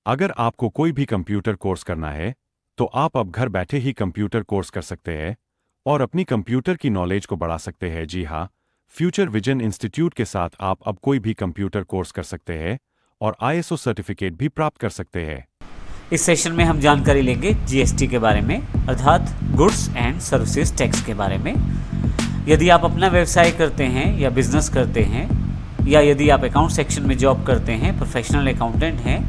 अगर आपको कोई भी कंप्यूटर कोर्स करना है तो आप अब घर बैठे ही कंप्यूटर कोर्स कर सकते हैं और अपनी कंप्यूटर की नॉलेज को बढ़ा सकते हैं। जी हाँ, फ्यूचर विजन इंस्टीट्यूट के साथ आप अब कोई भी कंप्यूटर कोर्स कर सकते हैं और आईएसओ सर्टिफिकेट भी प्राप्त कर सकते हैं। इस सेशन में हम जानकारी लेंगे जीएसटी के बारे में, अर्थात गुड्स एंड सर्विसेज टैक्स के बारे में। यदि आप अपना व्यवसाय करते हैं या बिजनेस करते हैं, या यदि आप अकाउंट सेक्शन में जॉब करते हैं, प्रोफेशनल अकाउंटेंट हैं,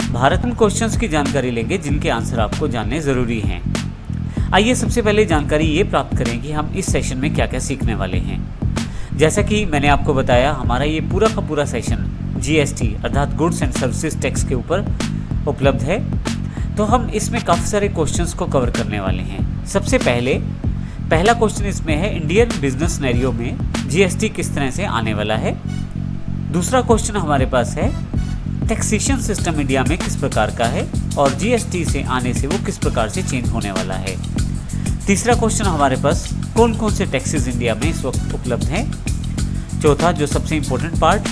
भारत में क्वेश्चंस की जानकारी लेंगे जिनके आंसर आपको जानने ज़रूरी हैं। आइए सबसे पहले जानकारी ये प्राप्त करें कि हम इस सेशन में क्या क्या सीखने वाले हैं। जैसा कि मैंने आपको बताया, हमारा ये पूरा का पूरा सेशन जीएसटी अर्थात गुड्स एंड सर्विसेज टैक्स के ऊपर उपलब्ध है। तो हम इसमें काफ़ी सारे क्वेश्चंस को कवर करने वाले हैं। सबसे पहला क्वेश्चन इसमें है, इंडियन बिजनेस सिनेरियो में जीएसटी किस तरह से आने वाला है। दूसरा क्वेश्चन हमारे पास है, टैक्सेशन सिस्टम इंडिया में किस प्रकार का है और जीएसटी से आने से वो किस प्रकार से चेंज होने वाला है। तीसरा क्वेश्चन हमारे पास, कौन कौन से टैक्सेस इंडिया में इस वक्त उपलब्ध हैं। चौथा, जो सबसे important part,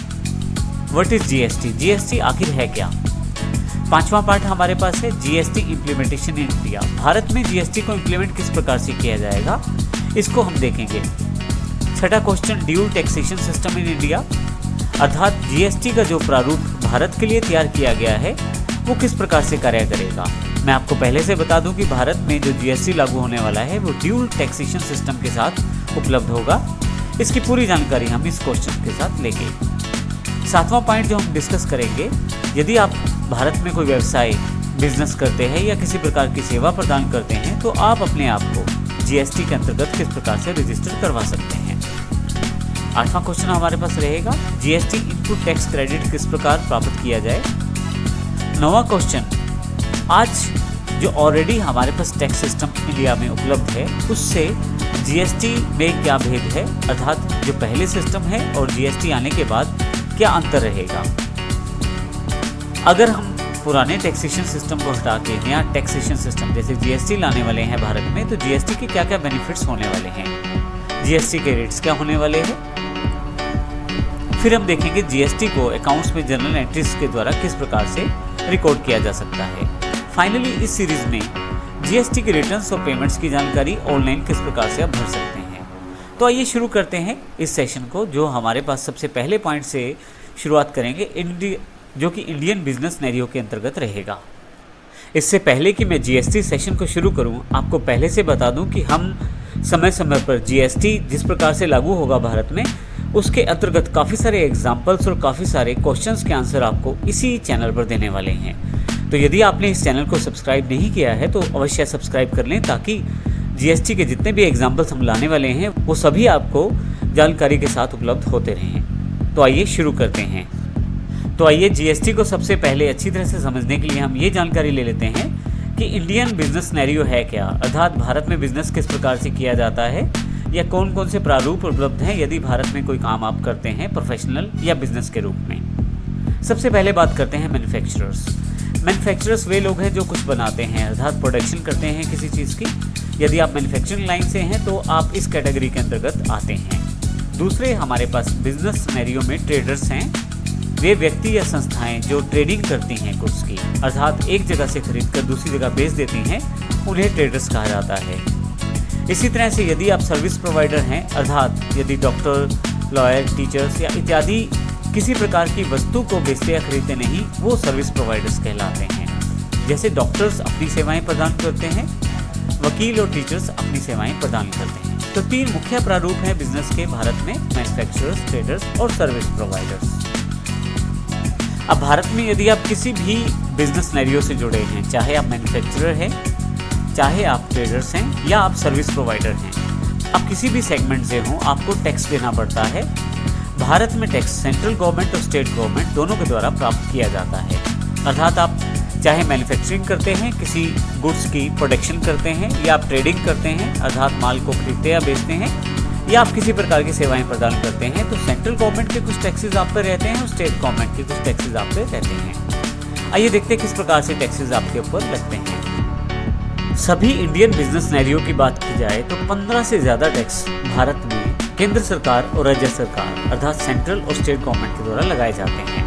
what is GST, GST आखिर है क्या। पांचवा पार्ट हमारे पास है, GST implementation in India, Bharat में जीएसटी को इम्प्लीमेंट किस प्रकार से किया जाएगा, इसको हम देखेंगे। छठा question, dual taxation system in India, अर्थात जीएसटी का जो प्रारूप भारत के लिए तैयार किया गया है वो किस प्रकार से कार्य करेगा। मैं आपको पहले से बता दूं कि भारत में जो जीएसटी लागू होने वाला है वो ड्यूल टैक्सेशन सिस्टम के साथ उपलब्ध होगा। इसकी पूरी जानकारी हम इस क्वेश्चन के साथ लेंगे। सातवां पॉइंट जो हम डिस्कस करेंगे, यदि आप भारत में कोई व्यवसाय बिजनेस करते हैं या किसी प्रकार की सेवा प्रदान करते हैं तो आप अपने आप को जीएसटी के अंतर्गत किस प्रकार से रजिस्टर करवा सकते हैं। आठवां क्वेश्चन हमारे पास रहेगा, जीएसटी इनपुट टैक्स क्रेडिट किस प्रकार प्राप्त किया जाए। नौवां क्वेश्चन, आज जो ऑलरेडी हमारे पास टैक्स सिस्टम इंडिया में उपलब्ध है उससे जीएसटी में क्या भेद है, अर्थात जो पहले सिस्टम है और जीएसटी आने के बाद क्या अंतर रहेगा। अगर हम पुराने टैक्सेशन सिस्टम को हटा के नया टैक्सेशन सिस्टम जैसे जीएसटी लाने वाले हैं भारत में, तो जीएसटी के क्या क्या बेनिफिट्स होने वाले हैं, जीएसटी के रेट्स क्या होने वाले हैं। फिर हम देखेंगे जीएसटी को अकाउंट्स में जनरल एंट्रीज के द्वारा किस प्रकार से रिकॉर्ड किया जा सकता है। फाइनली इस सीरीज में जीएसटी के रिटर्न्स और पेमेंट्स की जानकारी ऑनलाइन किस प्रकार से आप भर सकते हैं। तो आइए शुरू करते हैं इस सेशन को, जो हमारे पास सबसे पहले पॉइंट से शुरुआत करेंगे, जो कि इंडियन बिजनेस सिनेरियो के अंतर्गत रहेगा। इससे पहले कि मैं जीएसटी सेशन को शुरू करूं, आपको पहले से बता दूं कि हम समय समय पर जीएसटी जिस प्रकार से लागू होगा भारत में, उसके अंतर्गत काफ़ी सारे एग्जाम्पल्स और काफ़ी सारे क्वेश्चंस के आंसर आपको इसी चैनल पर देने वाले हैं। तो यदि आपने इस चैनल को सब्सक्राइब नहीं किया है तो अवश्य सब्सक्राइब कर लें, ताकि जीएसटी के जितने भी एग्जाम्पल्स हम लाने वाले हैं वो सभी आपको जानकारी के साथ उपलब्ध होते रहें। तो आइए शुरू करते हैं। तो आइए जीएसटी को सबसे पहले अच्छी तरह से समझने के लिए हम ये जानकारी ले लेते हैं कि इंडियन बिजनेस सिनेरियो है क्या, अर्थात भारत में बिजनेस किस प्रकार से किया जाता है या कौन कौन से प्रारूप उपलब्ध हैं यदि भारत में कोई काम आप करते हैं प्रोफेशनल या बिजनेस के रूप में। सबसे पहले बात करते हैं मैन्युफैक्चरर्स। मैन्युफैक्चरर्स वे लोग हैं जो कुछ बनाते हैं, अर्थात प्रोडक्शन करते हैं किसी चीज़ की। यदि आप मैन्युफैक्चरिंग लाइन से हैं तो आप इस कैटेगरी के अंतर्गत आते हैं। दूसरे हमारे पास बिजनेस सिनेरियो में ट्रेडर्स हैं। वे व्यक्ति या संस्थाएं जो ट्रेडिंग करती हैं गुड्स की, अर्थात एक जगह से खरीद कर दूसरी जगह बेच देती हैं, उन्हें ट्रेडर्स कहा जाता है। इसी तरह से यदि आप सर्विस प्रोवाइडर हैं, अर्थात यदि डॉक्टर, लॉयर, टीचर्स या इत्यादि किसी प्रकार की वस्तु को बेचते या खरीदते नहीं, वो सर्विस प्रोवाइडर्स कहलाते हैं। जैसे डॉक्टर्स अपनी सेवाएं प्रदान करते हैं, वकील और टीचर्स अपनी सेवाएं प्रदान करते हैं। तो तीन मुख्य प्रारूप हैं बिजनेस के भारत में, मैन्युफैक्चरर्स, ट्रेडर्स और सर्विस प्रोवाइडर्स। अब भारत में यदि आप किसी भी बिजनेस सिनेरियो से जुड़े हैं, चाहे आप मैन्युफैक्चरर हैं, चाहे आप ट्रेडर्स हैं या आप सर्विस प्रोवाइडर हैं, आप किसी भी सेगमेंट से हों, आपको टैक्स देना पड़ता है। भारत में टैक्स सेंट्रल गवर्नमेंट और स्टेट गवर्नमेंट दोनों के द्वारा प्राप्त किया जाता है। अर्थात आप चाहे मैन्युफैक्चरिंग करते हैं, किसी गुड्स की प्रोडक्शन करते हैं, या आप ट्रेडिंग करते हैं, अर्थात माल को खरीदते या बेचते हैं, या आप किसी प्रकार की सेवाएं प्रदान करते हैं, तो सेंट्रल गवर्नमेंट के कुछ टैक्सेस आप पे रहते हैं और स्टेट गवर्नमेंट के कुछ टैक्सेस आप पे रहते हैं। आइए देखते हैं किस प्रकार से टैक्सेस आपके ऊपर लगते हैं। सभी इंडियन बिजनेस सिनेरियो की बात की जाए तो 15 से ज़्यादा टैक्स भारत में केंद्र सरकार और राज्य सरकार अर्थात सेंट्रल और स्टेट गवर्नमेंट के द्वारा लगाए जाते हैं।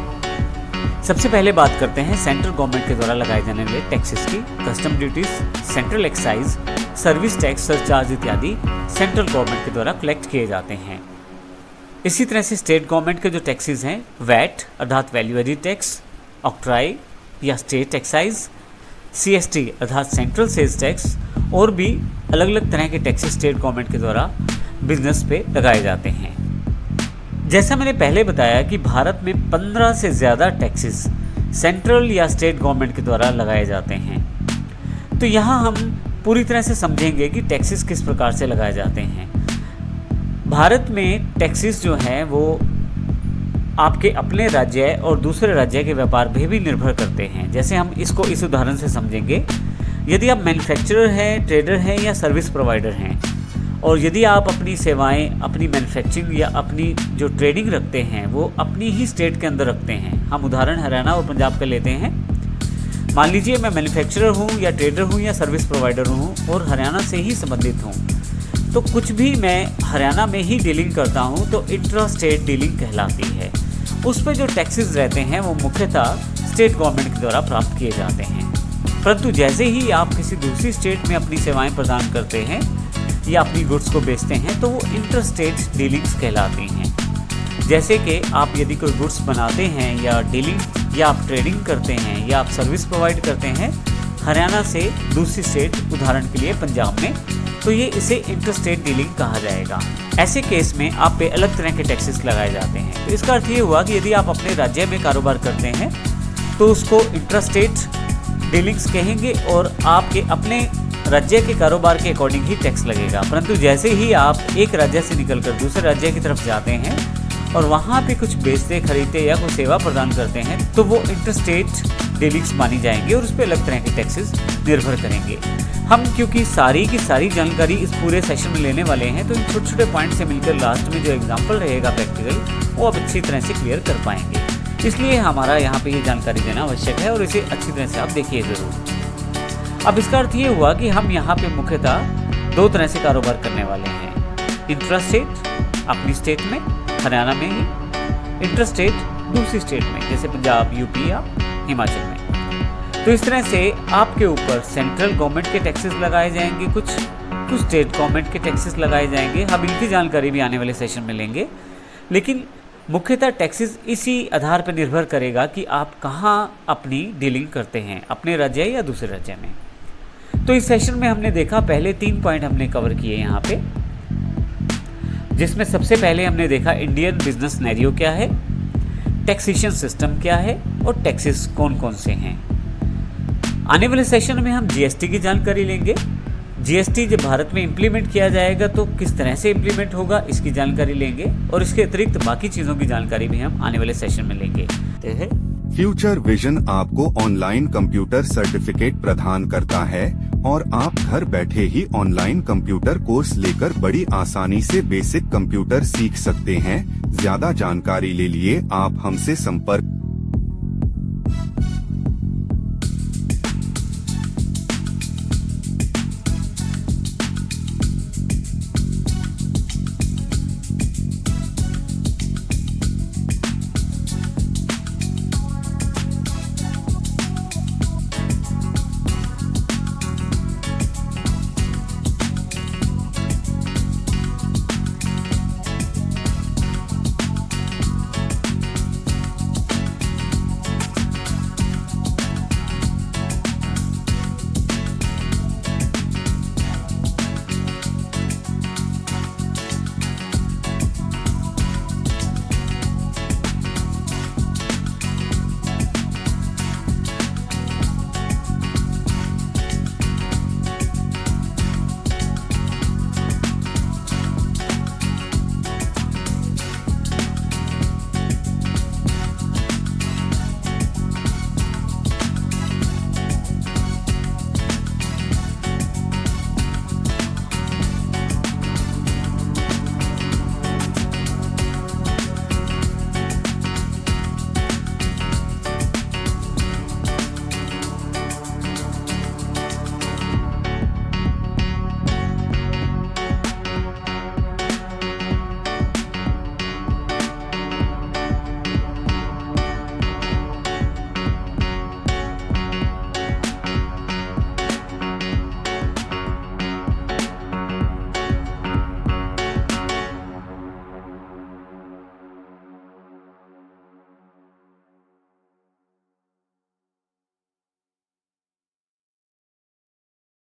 सबसे पहले बात करते हैं सेंट्रल गवर्नमेंट के द्वारा लगाए जाने वाले टैक्सेस की। Custom duties, central excise, service tax, surcharge इत्यादि सेंट्रल गवर्नमेंट के द्वारा कलेक्ट किए जाते हैं। इसी तरह से स्टेट गवर्नमेंट के जो टैक्सेस हैं, वैट अर्थात वैल्यू एडिड टैक्स, ऑक्ट्राई या स्टेट एक्साइज, CST अर्थात सेंट्रल सेल्स टैक्स और भी अलग अलग तरह के टैक्सेस स्टेट गवर्नमेंट के द्वारा बिजनेस पे लगाए जाते हैं। जैसा मैंने पहले बताया कि भारत में 15 से ज़्यादा टैक्सेस सेंट्रल या स्टेट गवर्नमेंट के द्वारा लगाए जाते हैं। तो यहाँ हम पूरी तरह से समझेंगे कि टैक्सेस किस प्रकार से लगाए जाते हैं। भारत में टैक्सेस जो हैं वो आपके अपने राज्य और दूसरे राज्य के व्यापार पे भी निर्भर करते हैं। जैसे हम इसको इस उदाहरण से समझेंगे, यदि आप मैन्युफैक्चरर हैं, ट्रेडर हैं या सर्विस प्रोवाइडर हैं, और यदि आप अपनी सेवाएं, अपनी मैन्युफैक्चरिंग या अपनी जो ट्रेडिंग रखते हैं वो अपनी ही स्टेट के अंदर रखते हैं। हम उदाहरण हरियाणा और पंजाब का लेते हैं। मान लीजिए मैं मैन्युफैक्चरर हूँ या ट्रेडर हूँ या सर्विस प्रोवाइडर हूँ और हरियाणा से ही संबंधित हूँ, तो कुछ भी मैं हरियाणा में ही डीलिंग करता हूँ तो इंट्रा स्टेट डीलिंग कहलाती है। उस पर जो टैक्सेस रहते हैं वो मुख्यतः स्टेट गवर्नमेंट के द्वारा प्राप्त किए जाते हैं। परंतु जैसे ही आप किसी दूसरी स्टेट में अपनी सेवाएं प्रदान करते हैं या अपनी गुड्स को बेचते हैं तो वो इंटर स्टेट डीलिंग्स कहलाती हैं। जैसे कि आप यदि कोई गुड्स बनाते हैं या डीलिंग या आप ट्रेडिंग करते हैं या आप सर्विस प्रोवाइड करते हैं हरियाणा से दूसरी स्टेट, उदाहरण के लिए पंजाब में, तो ये इसे इंटर स्टेट डीलिंग कहा जाएगा। ऐसे केस में आप पे अलग तरह के टैक्सेस लगाए जाते हैं। तो इसका अर्थ ये हुआ कि यदि आप अपने राज्य में कारोबार करते हैं तो उसको इंटर स्टेट डीलिंग्स कहेंगे और आपके अपने राज्य के कारोबार के अकॉर्डिंग ही टैक्स लगेगा। परंतु जैसे ही आप एक राज्य से निकलकर दूसरे राज्य की तरफ जाते हैं और वहाँ पे कुछ बेचते, खरीदते या कोई सेवा प्रदान करते हैं तो वो इंटरस्टेट डीलिंग्स मानी जाएंगी और उस पर अलग तरह के टैक्सेस निर्भर करेंगे। हम क्योंकि सारी की सारी जानकारी इस पूरे सेशन में लेने वाले हैं तो इन छोटे छोटे पॉइंट से मिलकर लास्ट में जो एग्जाम्पल रहेगा प्रैक्टिकल, वो आप अच्छी तरह से क्लियर कर पाएंगे। इसलिए हमारा यहाँ पे ये जानकारी देना आवश्यक है और इसे अच्छी तरह से आप देखिए ज़रूर। अब इसका अर्थ ये हुआ कि हम यहाँ पे मुख्यतः दो तरह से कारोबार करने वाले हैं। इंट्रा स्टेट अपनी स्टेट में, हरियाणा में ही, इंटर स्टेट दूसरी स्टेट में जैसे पंजाब, यूपी या हिमाचल में। तो इस तरह से आपके ऊपर सेंट्रल गवर्नमेंट के टैक्सेस लगाए जाएंगे, कुछ स्टेट गवर्नमेंट के टैक्सेस लगाए जाएंगे। हम इनकी जानकारी भी आने वाले सेशन में लेंगे, लेकिन मुख्यतः टैक्सेस इसी आधार पर निर्भर करेगा कि आप कहाँ अपनी डीलिंग करते हैं, अपने राज्य या दूसरे राज्य में। तो इस सेशन में हमने देखा, पहले 3 पॉइंट हमने कवर किए यहाँ पे, जिसमें सबसे पहले हमने देखा इंडियन बिजनेस सिनेरियो क्या है, टैक्सेशन सिस्टम क्या है और टैक्सेस कौन कौन से हैं। आने वाले सेशन में हम GST की जानकारी लेंगे। GST जब भारत में इम्प्लीमेंट किया जाएगा तो किस तरह से इम्प्लीमेंट होगा इसकी जानकारी लेंगे और इसके अतिरिक्त बाकी चीज़ों की जानकारी भी हम आने वाले सेशन में लेंगे। फ्यूचर विजन आपको ऑनलाइन कंप्यूटर सर्टिफिकेट प्रदान करता है और आप घर बैठे ही ऑनलाइन कंप्यूटर कोर्स लेकर बड़ी आसानी से बेसिक कंप्यूटर सीख सकते हैं। ज्यादा जानकारी के लिए आप हमसे संपर्क